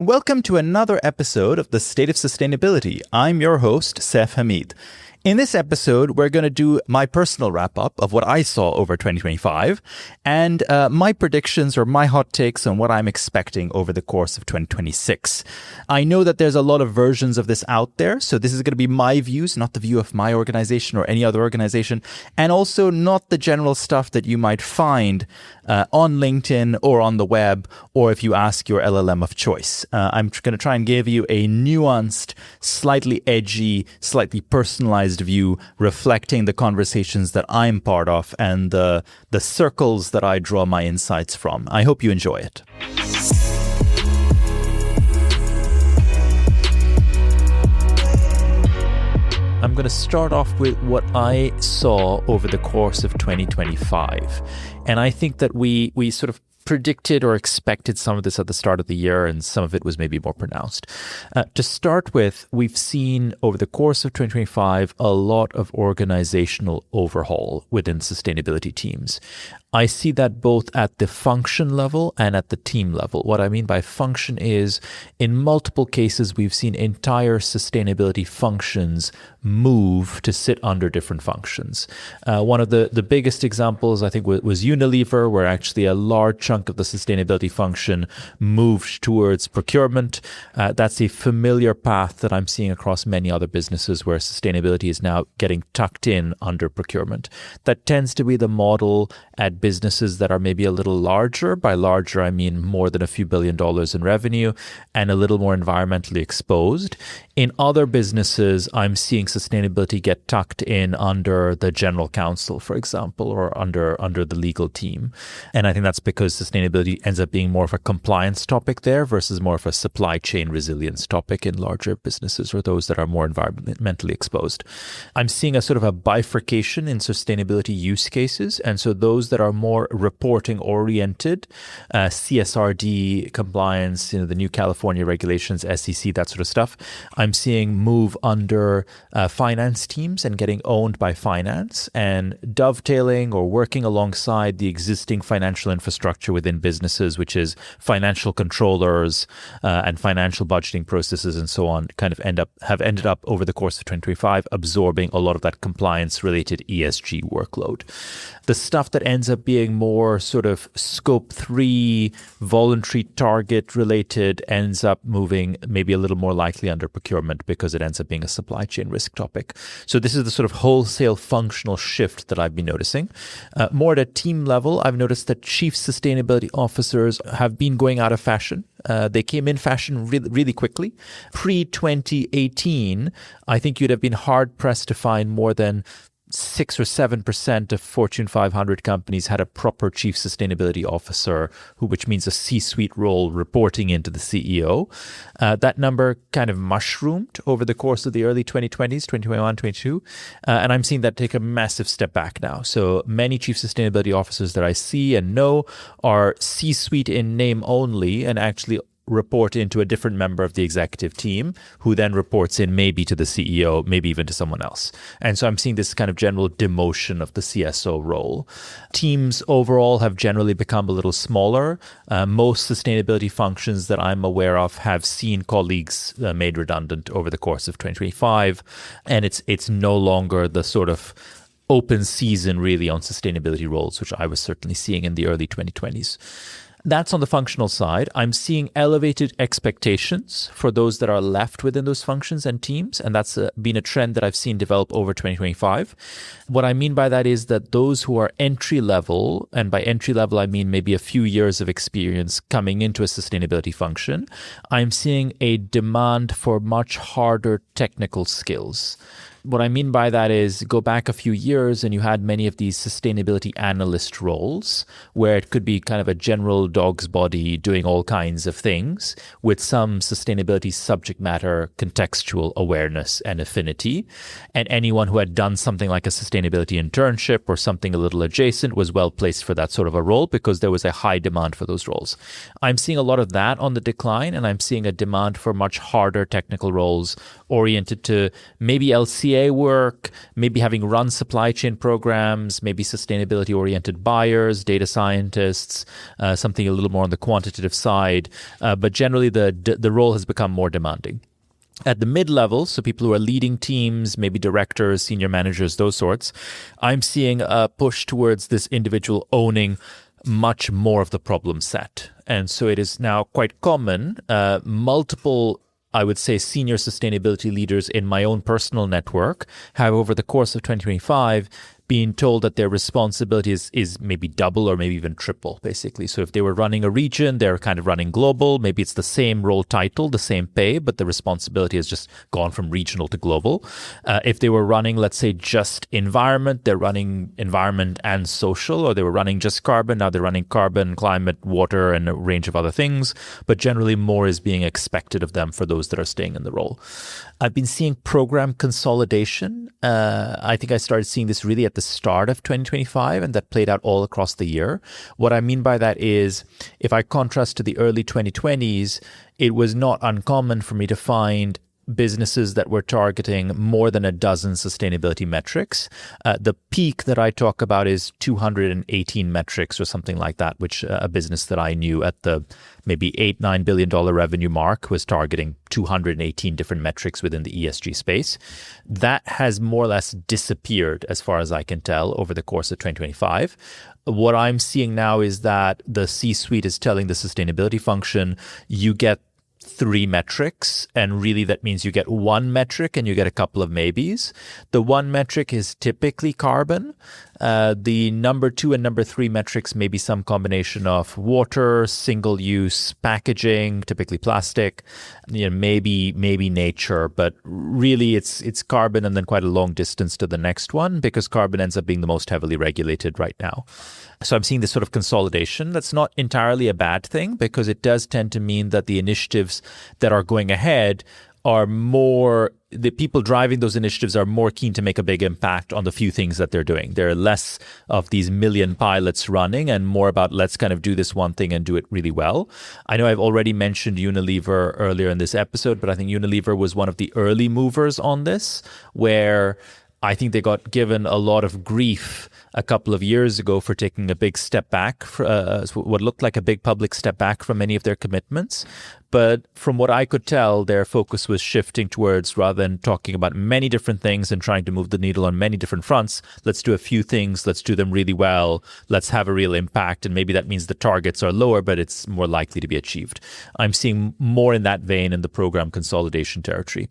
Welcome to another episode of The State of Sustainability. I'm your host, Saif Hameed. In this episode, we're going to do my personal wrap-up of what I saw over 2025 and my predictions or my hot takes on what I'm expecting over the course of 2026. I know that there's a lot of versions of this out there, so this is going to be my views, not the view of my organization or any other organization, and also not the general stuff that you might find on LinkedIn or on the web, or if you ask your LLM of choice. I'm going to try and give you a nuanced, slightly edgy, slightly personalized view reflecting the conversations that I'm part of and the circles that I draw my insights from. I hope you enjoy it. I'm going to start off with what I saw over the course of 2025. And I think that we sort of predicted or expected some of this at the start of the year, and some of it was maybe more pronounced. To start with, we've seen over the course of 2025 a lot of organizational overhaul within sustainability teams. I see that both at the function level and at the team level. What I mean by function is, in multiple cases, we've seen entire sustainability functions move to sit under different functions. One of the biggest examples, I think, was Unilever, where actually a large chunk of the sustainability function moved towards procurement. That's a familiar path that I'm seeing across many other businesses where sustainability is now getting tucked in under procurement. That tends to be the model at businesses that are maybe a little larger. By larger, I mean more than a few $1 billion in revenue and a little more environmentally exposed. In other businesses, I'm seeing sustainability get tucked in under the general counsel, for example, or under the legal team. And I think that's because sustainability ends up being more of a compliance topic there versus more of a supply chain resilience topic in larger businesses or those that are more environmentally exposed. I'm seeing a sort of a bifurcation in sustainability use cases. And so those that are more reporting oriented, CSRD compliance, the new California regulations, SEC, that sort of stuff, I'm seeing move under finance teams and getting owned by finance and dovetailing or working alongside the existing financial infrastructure within businesses, which is financial controllers and financial budgeting processes and so on, kind of have ended up over the course of 2025 absorbing a lot of that compliance related ESG workload. The stuff that ends up being more sort of scope 3 voluntary target related ends up moving maybe a little more likely under procurement because it ends up being a supply chain risk topic. So this is the sort of wholesale functional shift that I've been noticing. More at a team level, I've noticed that chief sustainability officers have been going out of fashion. They came in fashion really quickly. Pre-2018, I think you'd have been hard-pressed to find more than 6 or 7% of Fortune 500 companies had a proper chief sustainability officer, which means a C-suite role reporting into the CEO. That number kind of mushroomed over the course of the early 2020s, 2021, 2022. And I'm seeing that take a massive step back now. So many chief sustainability officers that I see and know are C-suite in name only and actually report into a different member of the executive team who then reports in maybe to the CEO, maybe even to someone else. And so I'm seeing this kind of general demotion of the CSO role. Teams overall have generally become a little smaller. Most sustainability functions that I'm aware of have seen colleagues made redundant over the course of 2025. And it's no longer the sort of open season really on sustainability roles, which I was certainly seeing in the early 2020s. That's on the functional side. I'm seeing elevated expectations for those that are left within those functions and teams, and that's been a trend that I've seen develop over 2025. What I mean by that is that those who are entry level, and by entry level I mean maybe a few years of experience coming into a sustainability function, I'm seeing a demand for much harder technical skills. What I mean by that is go back a few years and you had many of these sustainability analyst roles where it could be kind of a general dog's body doing all kinds of things with some sustainability subject matter contextual awareness and affinity. And anyone who had done something like a sustainability internship or something a little adjacent was well placed for that sort of a role because there was a high demand for those roles. I'm seeing a lot of that on the decline, and I'm seeing a demand for much harder technical roles oriented to maybe LCA PDCA work, maybe having run supply chain programs, maybe sustainability-oriented buyers, data scientists, something a little more on the quantitative side. But generally, the role has become more demanding. At the mid-level, so people who are leading teams, maybe directors, senior managers, those sorts, I'm seeing a push towards this individual owning much more of the problem set. And so it is now quite common, multiple, I would say, senior sustainability leaders in my own personal network have, over the course of 2025, being told that their responsibility is maybe double or maybe even triple, basically. So if they were running a region, they're kind of running global. Maybe it's the same role title, the same pay, but the responsibility has just gone from regional to global. If they were running, let's say, just environment, they're running environment and social, or they were running just carbon. Now they're running carbon, climate, water, and a range of other things. But generally, more is being expected of them for those that are staying in the role. I've been seeing program consolidation. I think I started seeing this really at the start of 2025, and that played out all across the year. What I mean by that is, if I contrast to the early 2020s, it was not uncommon for me to find businesses that were targeting more than a dozen sustainability metrics. The peak that I talk about is 218 metrics or something like that, which a business that I knew at the maybe $8-9 billion revenue mark was targeting 218 different metrics within the ESG space. That has more or less disappeared, as far as I can tell, over the course of 2025. What I'm seeing now is that the C-suite is telling the sustainability function, you get 3 metrics, and really that means you get 1 metric and you get a couple of maybes. The 1 metric is typically carbon. The number 2 and number 3 metrics may be some combination of water, single-use packaging, typically plastic, maybe nature, but really it's carbon and then quite a long distance to the next one, because carbon ends up being the most heavily regulated right now. So I'm seeing this sort of consolidation. That's not entirely a bad thing, because it does tend to mean that the initiatives that are going ahead are more, the people driving those initiatives are more keen to make a big impact on the few things that they're doing. There are less of these million pilots running and more about, let's kind of do this one thing and do it really well. I know I've already mentioned Unilever earlier in this episode, but I think Unilever was one of the early movers on this, where I think they got given a lot of grief a couple of years ago for taking a big step back, what looked like a big public step back from many of their commitments. But from what I could tell, their focus was shifting towards, rather than talking about many different things and trying to move the needle on many different fronts, let's do a few things, let's do them really well, let's have a real impact. And maybe that means the targets are lower, but it's more likely to be achieved. I'm seeing more in that vein in the program consolidation territory.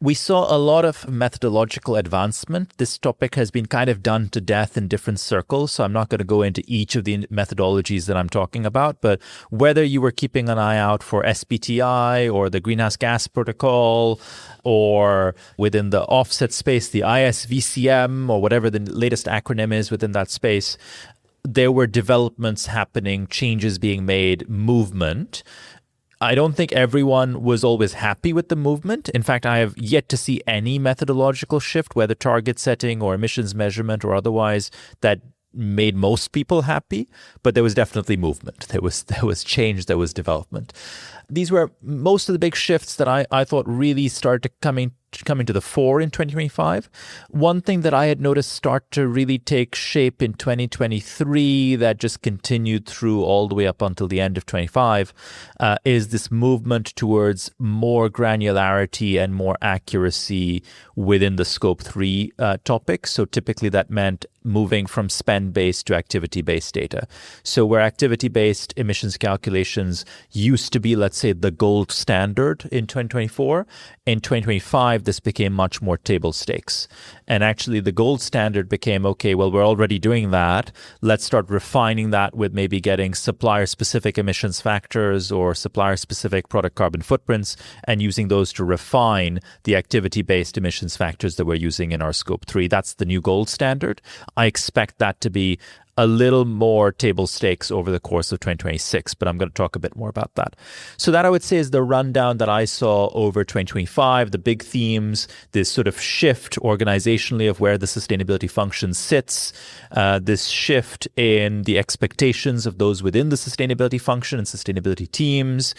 We saw a lot of methodological advancement. This topic has been kind of done to death in different circles, so I'm not going to go into each of the methodologies that I'm talking about, but whether you were keeping an eye out for SBTI or the Greenhouse Gas Protocol, or within the offset space, the ISVCM, or whatever the latest acronym is within that space, there were developments happening, changes being made, movement. I don't think everyone was always happy with the movement. In fact, I have yet to see any methodological shift, whether target setting or emissions measurement or otherwise, that made most people happy. But there was definitely movement. There was change. There was development. These were most of the big shifts that I thought really started coming to the fore in 2025. One thing that I had noticed start to really take shape in 2023 that just continued through all the way up until the end of 25 is this movement towards more granularity and more accuracy within the Scope 3 topic. So typically that meant moving from spend-based to activity-based data. So where activity-based emissions calculations used to be, let's say, the gold standard in 2024, in 2025, this became much more table stakes. And actually the gold standard became, okay, well, we're already doing that. Let's start refining that with maybe getting supplier-specific emissions factors or supplier-specific product carbon footprints and using those to refine the activity-based emissions factors that we're using in our Scope 3. That's the new gold standard. I expect that to be a little more table stakes over the course of 2026, but I'm going to talk a bit more about that. So that I would say is the rundown that I saw over 2025, the big themes, this sort of shift organizationally of where the sustainability function sits, this shift in the expectations of those within the sustainability function and sustainability teams,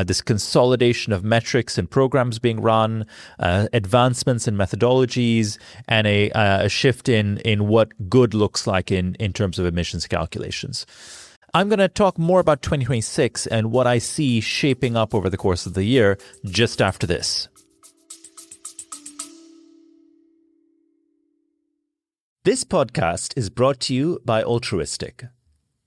this consolidation of metrics and programs being run, advancements in methodologies, and a shift in what good looks like in terms of emissions calculations. I'm going to talk more about 2026 and what I see shaping up over the course of the year just after this. This podcast is brought to you by Altruistic.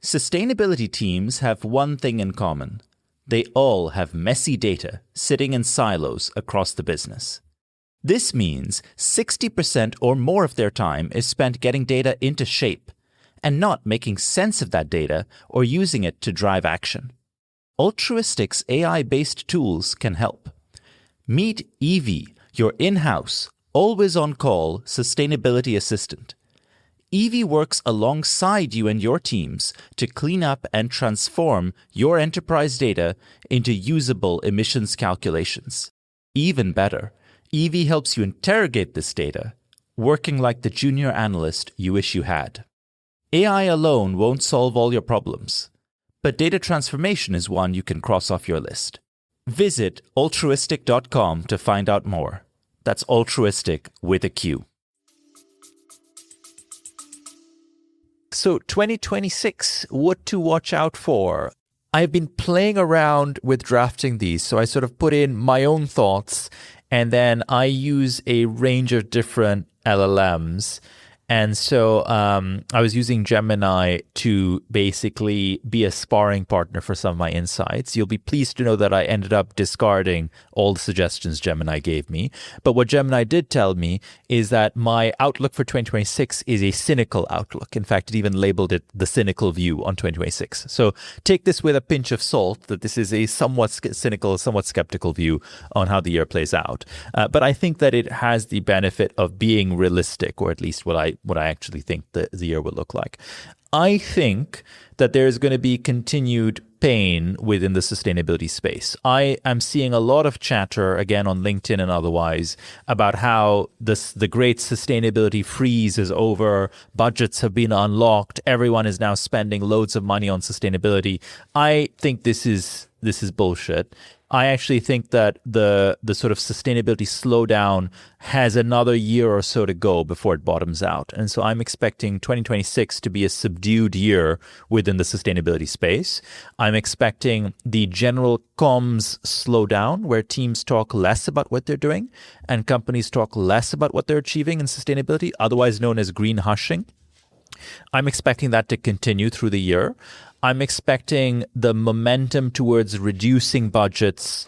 Sustainability teams have one thing in common. They all have messy data sitting in silos across the business. This means 60% or more of their time is spent getting data into shape and not making sense of that data or using it to drive action. Altruistic's AI-based tools can help. Meet Evie, your in-house, always-on-call sustainability assistant. Evie works alongside you and your teams to clean up and transform your enterprise data into usable emissions calculations. Even better, Evie helps you interrogate this data, working like the junior analyst you wish you had. AI alone won't solve all your problems, but data transformation is one you can cross off your list. Visit altruistic.com to find out more. That's altruistic with a Q. So 2026, what to watch out for? I've been playing around with drafting these, so I sort of put in my own thoughts, and then I use a range of different LLMs. And so I was using Gemini to basically be a sparring partner for some of my insights. You'll be pleased to know that I ended up discarding all the suggestions Gemini gave me. But what Gemini did tell me is that my outlook for 2026 is a cynical outlook. In fact, it even labeled it the cynical view on 2026. So take this with a pinch of salt, that this is a somewhat cynical, somewhat skeptical view on how the year plays out. But I think that it has the benefit of being realistic, or at least what I actually think the year will look like. I think that there's going to be continued pain within the sustainability space. I am seeing a lot of chatter, again on LinkedIn and otherwise, about how the great sustainability freeze is over, budgets have been unlocked, everyone is now spending loads of money on sustainability. I think this is bullshit. I actually think that the sort of sustainability slowdown has another year or so to go before it bottoms out. And so I'm expecting 2026 to be a subdued year within the sustainability space. I'm expecting the general comms slowdown, where teams talk less about what they're doing and companies talk less about what they're achieving in sustainability, otherwise known as green hushing. I'm expecting that to continue through the year. I'm expecting the momentum towards reducing budgets,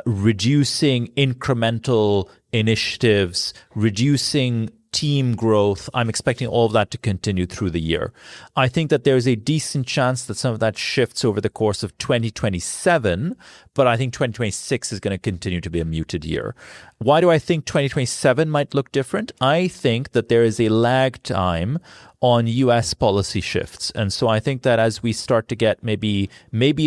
reducing incremental initiatives, reducing team growth. I'm expecting all of that to continue through the year. I think that there's a decent chance that some of that shifts over the course of 2027, but I think 2026 is going to continue to be a muted year. Why do I think 2027 might look different? I think that there is a lag time on US policy shifts. And so I think that as we start to get maybe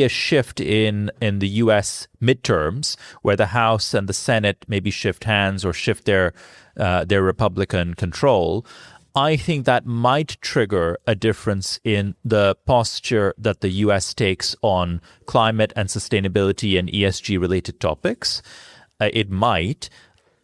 a shift in the US midterms, where the House and the Senate maybe shift hands or shift their Republican control, I think that might trigger a difference in the posture that the US takes on climate and sustainability and ESG related topics. It might.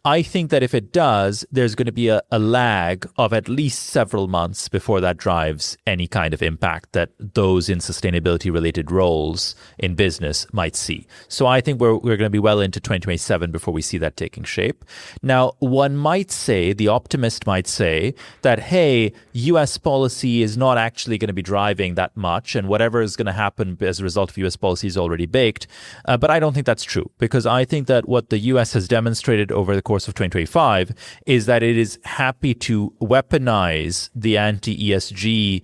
I think that if it does, there's going to be a lag of at least several months before that drives any kind of impact that those in sustainability related roles in business might see. So I think we're going to be well into 2027 before we see that taking shape. Now, one might say, the optimist might say that, hey, US policy is not actually going to be driving that much, and whatever is going to happen as a result of US policy is already baked. But I don't think that's true, because I think that what the US has demonstrated over the course of 2025 is that it is happy to weaponize the anti-ESG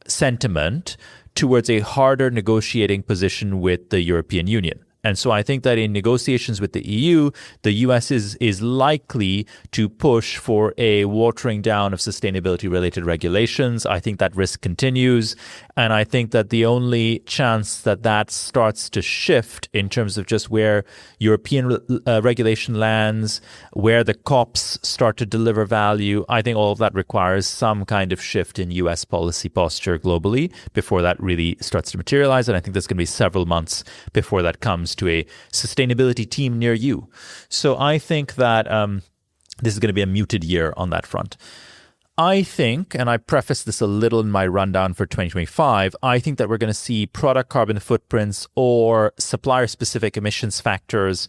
sentiment towards a harder negotiating position with the European Union. And so I think that in negotiations with the EU, the US is likely to push for a watering down of sustainability-related regulations. I think that risk continues. And I think that the only chance that that starts to shift in terms of just where European regulation lands, where the COPs start to deliver value, I think all of that requires some kind of shift in US policy posture globally before that really starts to materialize. And I think there's going to be several months before that comes to a sustainability team near you. So I think that this is going to be a muted year on that front. I think, and I preface this a little in my rundown for 2025, I think that we're going to see product carbon footprints or supplier-specific emissions factors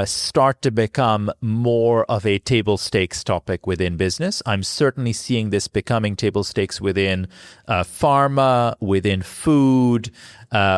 start to become more of a table stakes topic within business. I'm certainly seeing this becoming table stakes within pharma, within food,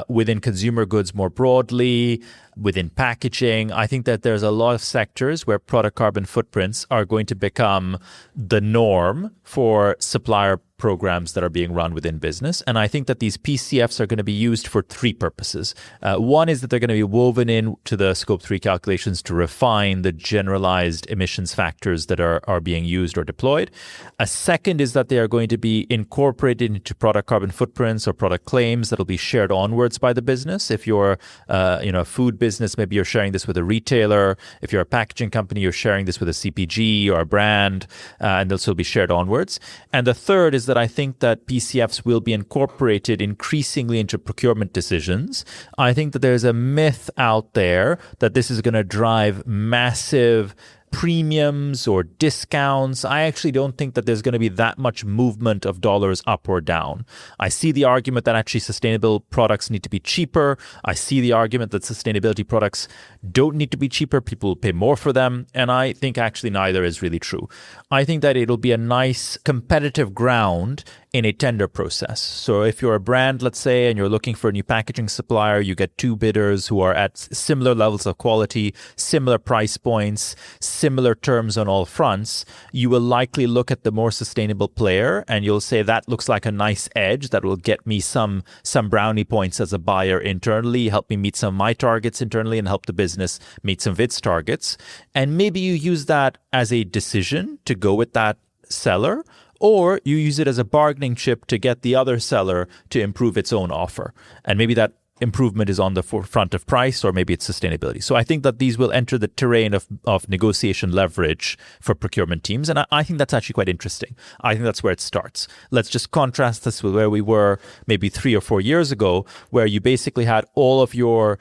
within consumer goods more broadly, within packaging. I think that there's a lot of sectors where product carbon footprints are going to become the norm for supplier programs that are being run within business. And I think that these PCFs are going to be used for three purposes. One is that they're going to be woven into the Scope 3 calculations to refine the generalized emissions factors that are being used or deployed. A second is that they are going to be incorporated into product carbon footprints or product claims that will be shared onwards by the business. If you're a food business, maybe you're sharing this with a retailer. If you're a packaging company, you're sharing this with a CPG or a brand, and they'll still be shared onwards. And the third is that I think that PCFs will be incorporated increasingly into procurement decisions. I think that there's a myth out there that this is going to drive massive premiums or discounts. I actually don't think that there's going to be that much movement of dollars up or down. I see the argument that actually sustainable products need to be cheaper. I see the argument that sustainability products don't need to be cheaper. People will pay more for them. And I think actually neither is really true. I think that it'll be a nice competitive ground in a tender process. So if you're a brand, let's say, and you're looking for a new packaging supplier, you get two bidders who are at similar levels of quality, similar price points, similar terms on all fronts. You will likely look at the more sustainable player and you'll say that looks like a nice edge that will get me some brownie points as a buyer internally, help me meet some of my targets internally and help the business meet some of its targets. And maybe you use that as a decision to go with that seller, or you use it as a bargaining chip to get the other seller to improve its own offer. And maybe that improvement is on the forefront of price, or maybe it's sustainability. So I think that these will enter the terrain of negotiation leverage for procurement teams. And I think that's actually quite interesting. I think that's where it starts. Let's just contrast this with where we were maybe 3 or 4 years ago, where you basically had all of your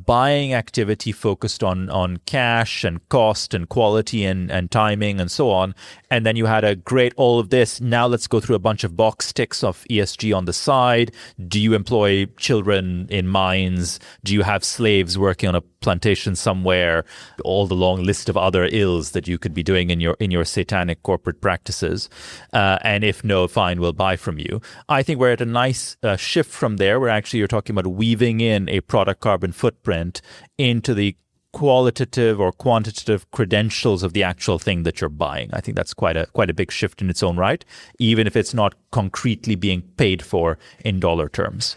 buying activity focused on cash and cost and quality and timing and so on. And then you had a great all of this. Now let's go through a bunch of box ticks of ESG on the side. Do you employ children in mines? Do you have slaves working on a plantation somewhere? All the long list of other ills that you could be doing in your satanic corporate practices. And if no, fine, we'll buy from you. I think we're at a nice shift from there, where actually you're talking about weaving in a product carbon footprint into the qualitative or quantitative credentials of the actual thing that you're buying. I think that's quite a big shift in its own right, even if it's not concretely being paid for in dollar terms.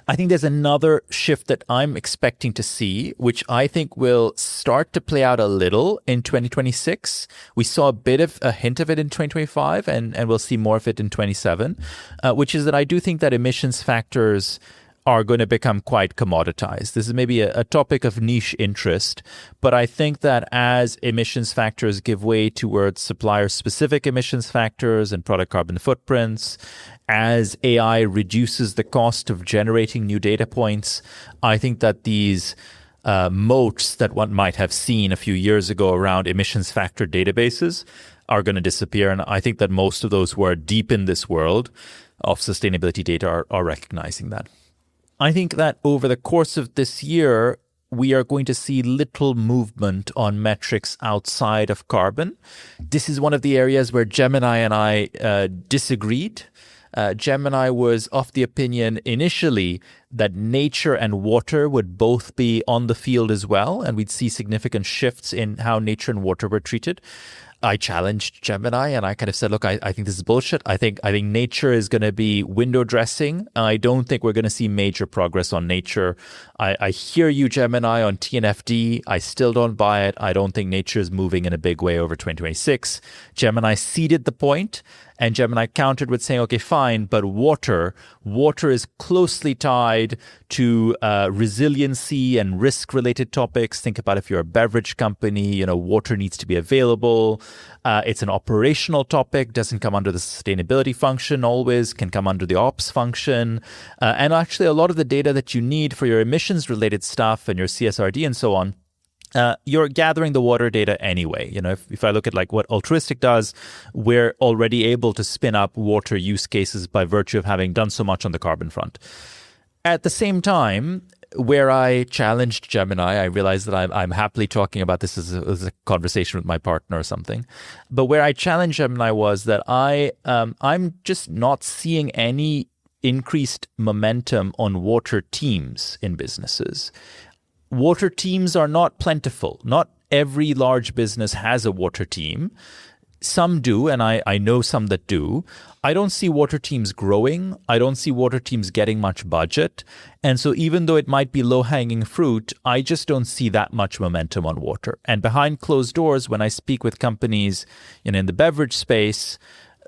I think there's another shift that I'm expecting to see, which I think will start to play out a little in 2026. We saw a bit of a hint of it in 2025, and we'll see more of it in 27, which is that I do think that emissions factors are going to become quite commoditized. This is maybe a topic of niche interest, but I think that as emissions factors give way towards supplier-specific emissions factors and product carbon footprints, as AI reduces the cost of generating new data points, I think that these moats that one might have seen a few years ago around emissions factor databases are going to disappear. And I think that most of those who are deep in this world of sustainability data are recognizing that. I think that over the course of this year, we are going to see little movement on metrics outside of carbon. This is one of the areas where Gemini and I disagreed. Gemini was of the opinion initially that nature and water would both be on the field as well, and we'd see significant shifts in how nature and water were treated. I challenged Gemini and I kind of said, look, I think this is bullshit. I think nature is going to be window dressing. I don't think we're going to see major progress on nature. I hear you, Gemini, on TNFD. I still don't buy it. I don't think nature is moving in a big way over 2026. Gemini ceded the point. And Gemini countered with saying, okay, fine, but water is closely tied to resiliency and risk-related topics. Think about if you're a beverage company, water needs to be available. It's an operational topic, doesn't come under the sustainability function always, can come under the ops function. And actually, a lot of the data that you need for your emissions-related stuff and your CSRD and so on, you're gathering the water data anyway. If I look at like what Altruistic does, we're already able to spin up water use cases by virtue of having done so much on the carbon front. At the same time, where I challenged Gemini, I realized that I'm happily talking about this as a conversation with my partner or something. But where I challenged Gemini was that I'm just not seeing any increased momentum on water teams in businesses. Water teams are not plentiful. Not every large business has a water team. Some do, and I know some that do. I don't see water teams growing. I don't see water teams getting much budget. And so even though it might be low-hanging fruit, I just don't see that much momentum on water. And behind closed doors, when I speak with companies in the beverage space,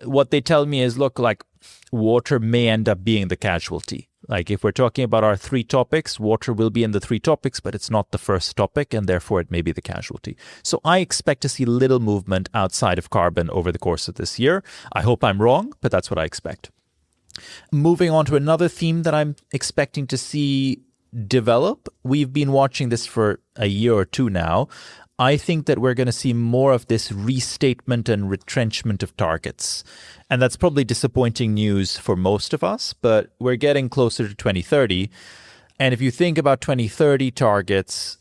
what they tell me is, look, like water may end up being the casualty. Like if we're talking about our 3 topics, water will be in the 3 topics, but it's not the first topic, and therefore it may be the casualty. So I expect to see little movement outside of carbon over the course of this year. I hope I'm wrong, but that's what I expect. Moving on to another theme that I'm expecting to see develop. We've been watching this for a year or 2 now. I think that we're going to see more of this restatement and retrenchment of targets. And that's probably disappointing news for most of us, but we're getting closer to 2030. And if you think about 2030 targets,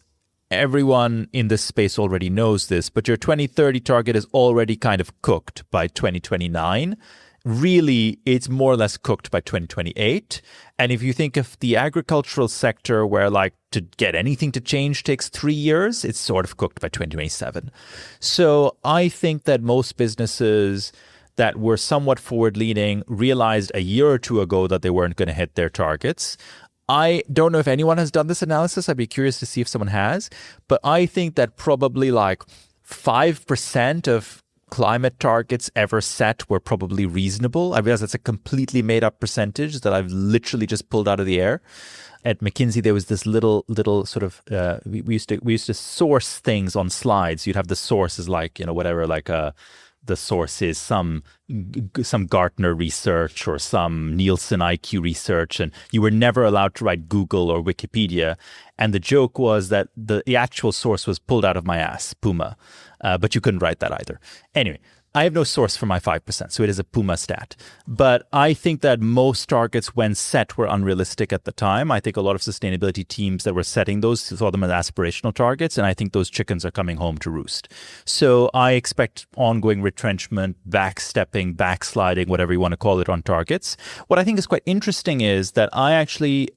everyone in this space already knows this, but your 2030 target is already kind of cooked by 2029. Really, it's more or less cooked by 2028. And if you think of the agricultural sector where like to get anything to change takes 3 years, it's sort of cooked by 2027. So I think that most businesses that were somewhat forward-leaning realized a year or 2 ago that they weren't going to hit their targets. I don't know if anyone has done this analysis. I'd be curious to see if someone has. But I think that probably like 5% of climate targets ever set were probably reasonable. I realize that's a completely made up percentage that I've literally just pulled out of the air. At McKinsey, there was this little sort of we used to source things on slides. You'd have the source as like whatever the source is some Gartner research or some Nielsen IQ research, and you were never allowed to write Google or Wikipedia. And the joke was that the actual source was pulled out of my ass, Puma, but you couldn't write that either. Anyway, I have no source for my 5%, so it is a Puma stat. But I think that most targets when set were unrealistic at the time. I think a lot of sustainability teams that were setting those saw them as aspirational targets, and I think those chickens are coming home to roost. So I expect ongoing retrenchment, backstepping, backsliding, whatever you want to call it, on targets. What I think is quite interesting is that I actually,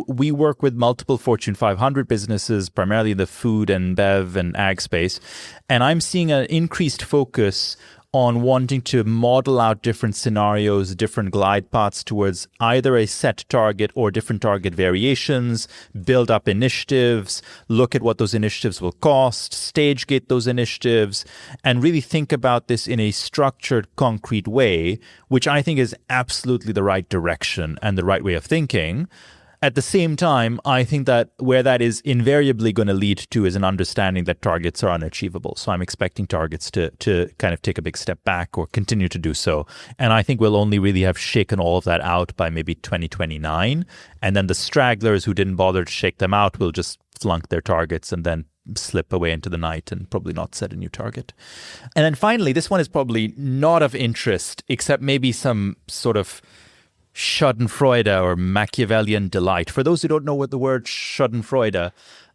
we work with multiple Fortune 500 businesses, primarily in the food and bev and ag space, and I'm seeing an increased focus on wanting to model out different scenarios, different glide paths towards either a set target or different target variations, build up initiatives, look at what those initiatives will cost, stage gate those initiatives, and really think about this in a structured, concrete way, which I think is absolutely the right direction and the right way of thinking. At the same time, I think that where that is invariably going to lead to is an understanding that targets are unachievable. So I'm expecting targets to kind of take a big step back or continue to do so. And I think we'll only really have shaken all of that out by maybe 2029. And then the stragglers who didn't bother to shake them out will just flunk their targets and then slip away into the night and probably not set a new target. And then finally, this one is probably not of interest, except maybe some sort of Schadenfreude or Machiavellian delight. For those who don't know what the word Schadenfreude,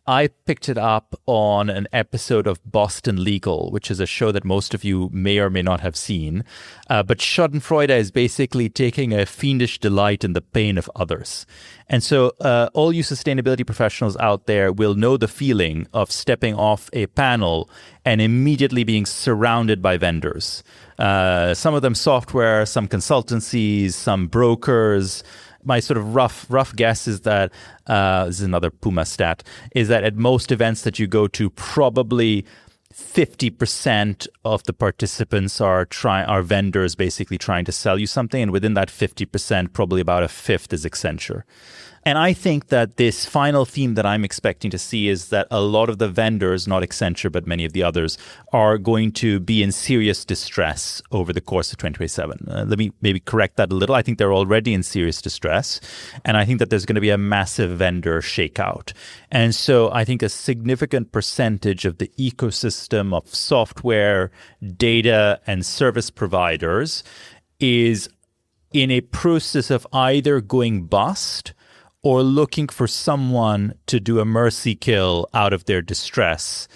I picked it up on an episode of Boston Legal, which is a show that most of you may or may not have seen. But Schadenfreude is basically taking a fiendish delight in the pain of others. And so all you sustainability professionals out there will know the feeling of stepping off a panel and immediately being surrounded by vendors. Some of them software, some consultancies, some brokers. My sort of rough guess is that, this is another Puma stat, is that at most events that you go to, probably 50% of the participants are vendors basically trying to sell you something. And within that 50%, probably about a fifth is Accenture. And I think that this final theme that I'm expecting to see is that a lot of the vendors, not Accenture, but many of the others, are going to be in serious distress over the course of 2027. Let me maybe correct that a little. I think they're already in serious distress. And I think that there's going to be a massive vendor shakeout. And so I think a significant percentage of the ecosystem of software, data, and service providers is in a process of either going bust or looking for someone to do a mercy kill out of their distress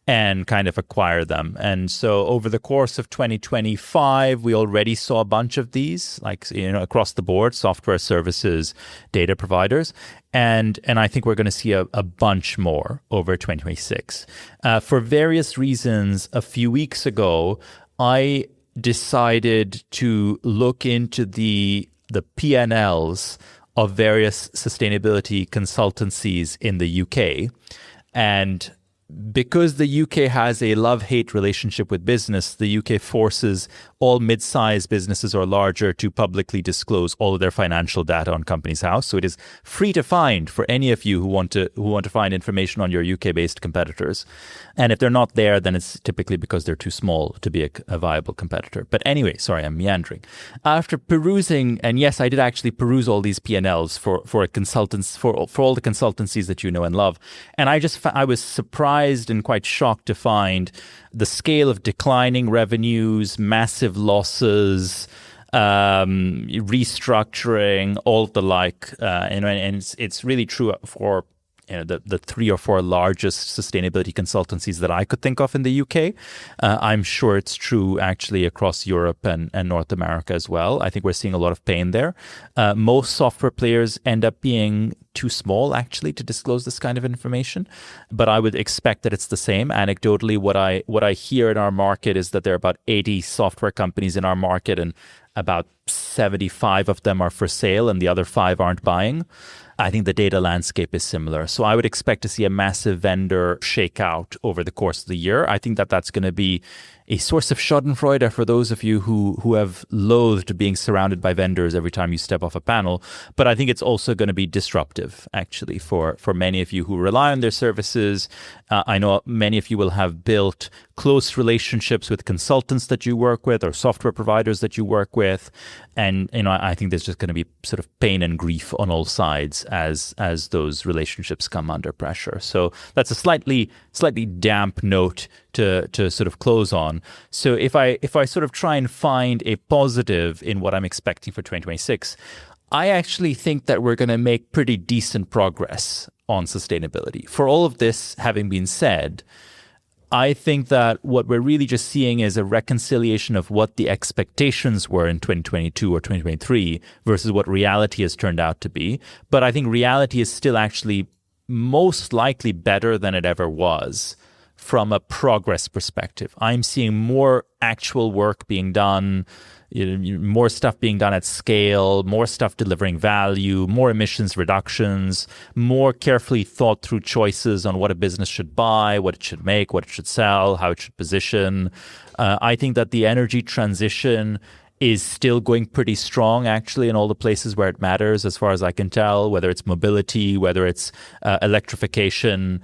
and kind of acquire them. And so over the course of 2025, we already saw a bunch of these, like, across the board, software services, data providers. And I think we're going to see a bunch more over 2026. For various reasons, a few weeks ago, I decided to look into the P&Ls of various sustainability consultancies in the UK. And because the UK has a love-hate relationship with business, the UK forces all mid-sized businesses or larger to publicly disclose all of their financial data on Companies House. So it is free to find for any of you who want to find information on your UK-based competitors. And if they're not there, then it's typically because they're too small to be a viable competitor. But anyway, sorry, I'm meandering. After perusing, and yes, I did actually peruse all these P&Ls for all the consultancies that you know and love. And I was surprised and quite shocked to find the scale of declining revenues, massive losses, restructuring, all of the like. And it's really true for the 3 or 4 largest sustainability consultancies that I could think of in the UK. I'm sure it's true actually across Europe and North America as well. I think we're seeing a lot of pain there. Most software players end up being too small actually to disclose this kind of information, but I would expect that it's the same. Anecdotally, what I hear in our market is that there are about 80 software companies in our market, and about 75 of them are for sale and the other 5 aren't buying. I think the data landscape is similar. So I would expect to see a massive vendor shakeout over the course of the year. I think that that's going to be a source of schadenfreude for those of you who have loathed being surrounded by vendors every time you step off a panel. But I think it's also going to be disruptive, actually, for many of you who rely on their services. I know many of you will have built close relationships with consultants that you work with or software providers that you work with. And I think there's just going to be sort of pain and grief on all sides as those relationships come under pressure. So that's a slightly damp note to sort of close on. So if I sort of try and find a positive in what I'm expecting for 2026, I actually think that we're going to make pretty decent progress on sustainability. For all of this having been said, I think that what we're really just seeing is a reconciliation of what the expectations were in 2022 or 2023 versus what reality has turned out to be. But I think reality is still actually most likely better than it ever was from a progress perspective. I'm seeing more actual work being done, more stuff being done at scale, more stuff delivering value, more emissions reductions, more carefully thought through choices on what a business should buy, what it should make, what it should sell, how it should position. I think that the energy transition is still going pretty strong, actually, in all the places where it matters, as far as I can tell, whether it's mobility, whether it's electrification.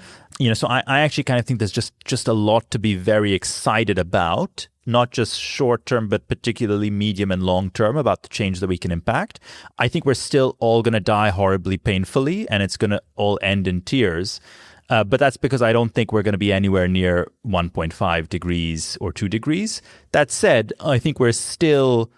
So I actually kind of think there's just a lot to be very excited about, not just short term, but particularly medium and long term, about the change that we can impact. I think we're still all going to die horribly painfully, and it's going to all end in tears. But that's because I don't think we're going to be anywhere near 1.5 degrees or 2 degrees. That said, I think we're still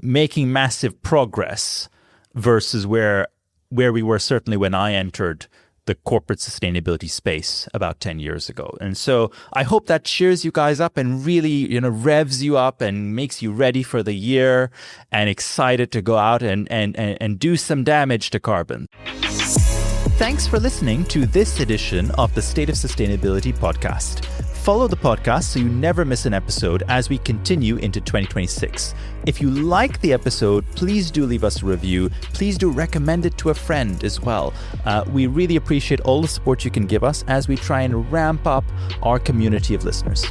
making massive progress versus where we were certainly when I entered the corporate sustainability space about 10 years ago. And so I hope that cheers you guys up and really, revs you up and makes you ready for the year and excited to go out and do some damage to carbon. Thanks for listening to this edition of the State of Sustainability podcast. Follow the podcast so you never miss an episode as we continue into 2026. If you like the episode, please do leave us a review. Please do recommend it to a friend as well. We really appreciate all the support you can give us as we try and ramp up our community of listeners.